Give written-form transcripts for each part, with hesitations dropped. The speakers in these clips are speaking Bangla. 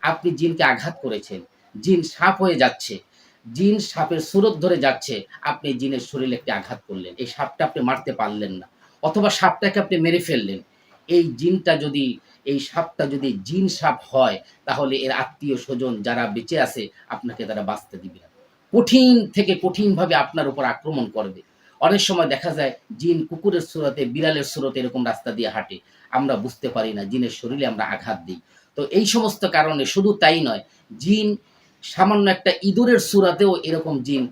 আপনি জিনকে আঘাত করেছেন, জিন সাপ হয়ে যাচ্ছে, জিন সাপের সুরত ধরে যাচ্ছে, আপনি জিনের শরীরে একটি আঘাত করলেন, এই সাপটা আপনি মারতে পারলেন না, অথবা সাপটাকে আপনি মেরে ফেললেন। এই জিনটা যদি, এই সাপটা যদি জিন সাপ হয়, তাহলে এর আত্মীয় স্বজন যারা বেঁচে আছে আপনাকে তারা বাঁচতে দিবে না, কঠিন থেকে কঠিনভাবে আপনার উপর আক্রমণ করবে। অনেক সময় দেখা যায় জিন কুকুরের সুরতে, বিড়ালের সুরতে এরকম রাস্তা দিয়ে হাঁটে, আমরা বুঝতে পারি না, জিনের শরীরে আমরা আঘাত দিই। তো এই সমস্ত কারণে শুধু তাই নয়, জিন সামান্য একটা ইঁদুরের সুরাতেও এরকম জিন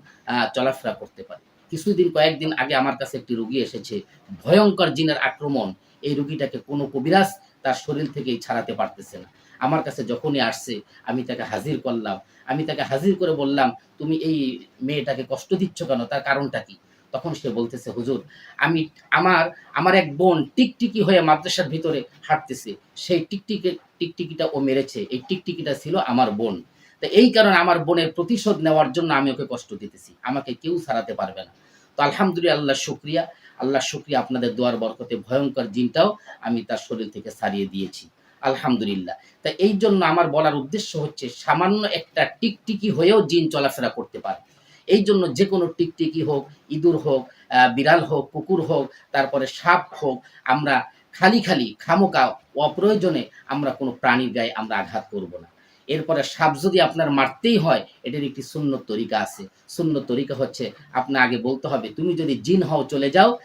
চলাফেরা করতে পারে। কিছুদিন, কয়েকদিন আগে আমার কাছে একটি রোগী এসেছে, ভয়ঙ্কর জিনের আক্রমণ। এই রোগীটাকে কোনো কবিরাজ তার শরীর থেকেই ছাড়াতে পারতেছে না। আমার কাছে যখনই আসছে আমি তাকে হাজির করলাম। আমি তাকে হাজির করে বললাম, "তুমি এই মেয়েটাকে কষ্ট দিচ্ছ কেন? তার কারণটা কি?" তখন সে বলতেছে, "হুজুর, আমি আমার আমার এক বোন টিকটিকি হয়ে মাদ্রাসার ভিতরে হাঁটতেছে। সেই টিকটিকিটা ও মেরেছে। এই টিকটিকিটা ছিল আমার বোন। তো এই কারণে আমার বোনের প্রতিশোধ নেওয়ার জন্য আমি ওকে কষ্ট দিতেছি। আমাকে কেউ ছাড়াতে পারবে না।" তো আলহামদুলিল্লাহ, আল্লাহর শুকরিয়া। আল্লাহর শুকরিয়া, আপনাদের দোয়ার বরকতে ভয়ঙ্কর জিনটাও আমি তার শরীর থেকে ছাড়িয়ে দিয়েছি। আলহামদুলিল্লাহ। তা এইজন্য আমার বলার উদ্দেশ্য হচ্ছে, সামান্য একটা টিকটিকি হয়েও জিন চলাফেরা করতে পারে। এইজন্য যেকোনো টিকটিকি হোক, ইঁদুর হোক, বিড়াল হোক, কুকুর হোক, তারপরে সাপ হোক, আমরা খালি খামোকা অপ্রয়োজনে আমরা কোনো প্রাণীর গায়ে আমরা আঘাত করব না। এরপরে সাপ যদি আপনার মারতেই হয়, এটার একটি সুন্নত তরিকা আছে। সুন্নত তরিকা হচ্ছে, আপনার আগে বলতে হবে, "তুমি যদি জিন হও চলে যাও,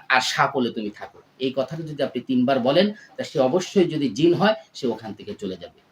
আর সাপ হলে তুমি থাকো।" এই কথাটা যদি আপনি ৩ বার বলেন, তা সে অবশ্যই, যদি জিন হয় সে ওখান থেকে চলে যাবে।